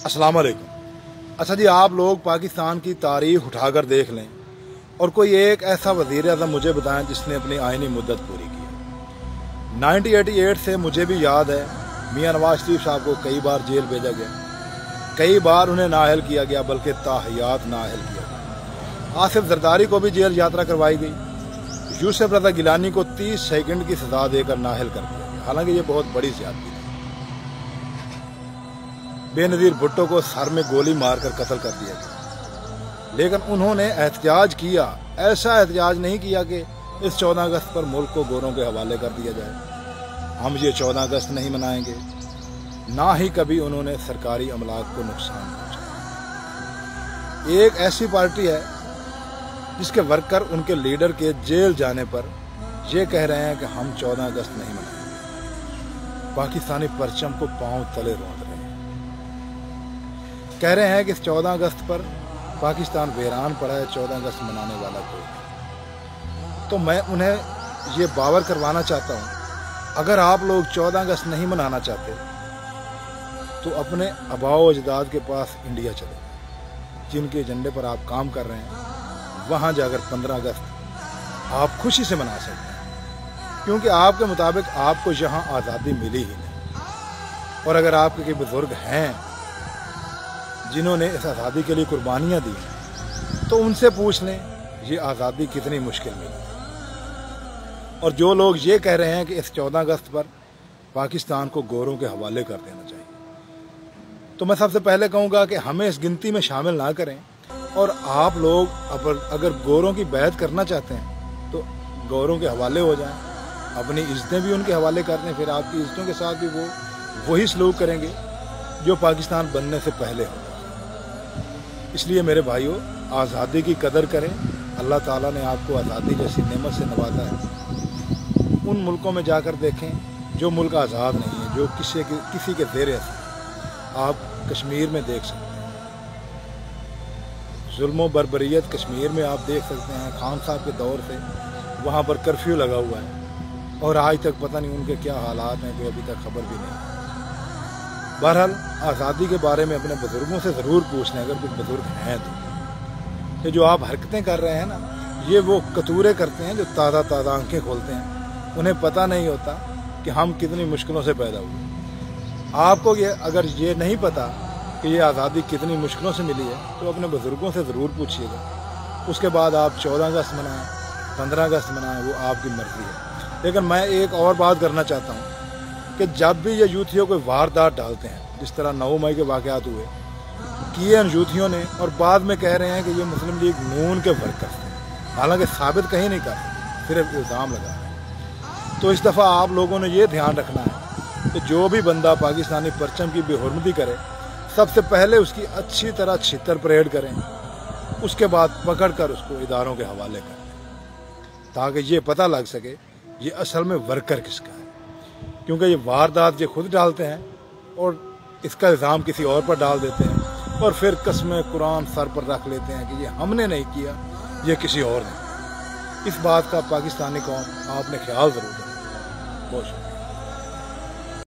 अस्सलाम वालेकुम। अच्छा जी, आप लोग पाकिस्तान की तारीख उठाकर देख लें और कोई एक ऐसा वज़ीर आज़म मुझे बताएं जिसने अपनी आइनी मुद्दत पूरी की। 1988 से मुझे भी याद है मियां नवाज शरीफ साहब को कई बार जेल भेजा गया, कई बार उन्हें नाअहल किया गया, बल्कि ताहयात नाअहल किया गया। आसिफ जरदारी को भी जेल यात्रा करवाई गई। यूसुफ रज़ा गिलानी को 30 सेकंड की सजा देकर नाअहल कर दिया गया, हालांकि ये बहुत बड़ी ज़्यादती थी। बेनज़ीर भुट्टो को सर में गोली मारकर कत्ल कर दिया गया, लेकिन उन्होंने एहतजाज किया। ऐसा एहतजाज नहीं किया कि इस 14 अगस्त पर मुल्क को गोरों के हवाले कर दिया जाए। हम ये 14 अगस्त नहीं मनाएंगे। ना ही कभी उन्होंने सरकारी अमलाक को नुकसान पहुंचाया। एक ऐसी पार्टी है जिसके वर्कर उनके लीडर के जेल जाने पर यह कह रहे हैं कि हम 14 अगस्त नहीं मनाएंगे। पाकिस्तानी परचम को पांव तले रौंद रहे हैं। कह रहे हैं कि इस 14 अगस्त पर पाकिस्तान वीरान पड़ा है, 14 अगस्त मनाने वाला कोई नहीं। तो मैं उन्हें ये बावर करवाना चाहता हूँ, अगर आप लोग 14 अगस्त नहीं मनाना चाहते तो अपने आबाओ अजदाद के पास इंडिया चले, जिनके एजेंडे पर आप काम कर रहे हैं। वहाँ जाकर 15 अगस्त आप खुशी से मना सकते हैं, क्योंकि आपके मुताबिक आपको यहाँ आज़ादी मिली ही नहीं। और अगर आपके कोई बुजुर्ग हैं जिन्होंने इस आज़ादी के लिए कुर्बानियाँ दी, तो उनसे पूछ लें ये आज़ादी कितनी मुश्किल मिली। और जो लोग ये कह रहे हैं कि इस 14 अगस्त पर पाकिस्तान को गोरों के हवाले कर देना चाहिए, तो मैं सबसे पहले कहूँगा कि हमें इस गिनती में शामिल ना करें। और आप लोग अगर गोरों की बैत करना चाहते हैं तो गोरों के हवाले हो जाएं, अपनी इज्जतें भी उनके हवाले कर दें, फिर आपकी इज्जतों के साथ भी वो वही सलूक करेंगे जो पाकिस्तान बनने से पहले हो। इसलिए मेरे भाइयों, आज़ादी की कदर करें। अल्लाह ताला ने आपको आज़ादी जैसी नेमत से नवाजा है। उन मुल्कों में जाकर देखें जो मुल्क आज़ाद नहीं है, जो किसी के ज़ेर असर। आप कश्मीर में देख सकते हैं जुल्म बर्बरियत, कश्मीर में आप देख सकते हैं। खान साहब के दौर से वहाँ पर कर्फ्यू लगा हुआ है और आज तक पता नहीं उनके क्या हालात हैं, कोई अभी तक खबर भी नहीं। बहरहाल, आज़ादी के बारे में अपने बुजुर्गों से ज़रूर पूछ लें, अगर कुछ बुजुर्ग हैं तो। ये जो आप हरकतें कर रहे हैं ना, ये वो कतूरे करते हैं जो ताज़ा ताज़ा आंखें खोलते हैं। उन्हें पता नहीं होता कि हम कितनी मुश्किलों से पैदा हुए। आपको अगर ये नहीं पता कि ये आज़ादी कितनी मुश्किलों से मिली है, तो अपने बुजुर्गों से ज़रूर पूछिएगा। उसके बाद आप 14 अगस्त मनाएं, 15 अगस्त मनाएं, वो आपकी मर्ज़ी है। लेकिन मैं एक और बात करना चाहता हूँ कि जब भी ये यूथियों को वारदात डालते हैं, जिस तरह 9 मई के वाक़यात हुए, किए इन यूथियों ने, और बाद में कह रहे हैं कि ये मुस्लिम लीग नून के वर्कर थे, हालांकि साबित कहीं नहीं कर सकते, सिर्फ इल्ज़ाम लगा रहे हैं। तो इस दफ़ा आप लोगों ने ये ध्यान रखना है कि जो भी बंदा पाकिस्तानी परचम की बेहुरमती करे, सबसे पहले उसकी अच्छी तरह छितर परेड करें, उसके बाद पकड़ कर उसको इदारों के हवाले करें, ताकि ये पता लग सके ये असल में वर्कर किसका है। क्योंकि ये वारदात ये खुद डालते हैं और इसका इल्ज़ाम किसी और पर डाल देते हैं, और फिर कसमें कुरान सर पर रख लेते हैं कि ये हमने नहीं किया, ये किसी और ने। इस बात का पाकिस्तानी कौम आपने ख्याल ज़रूर रखना। बहुत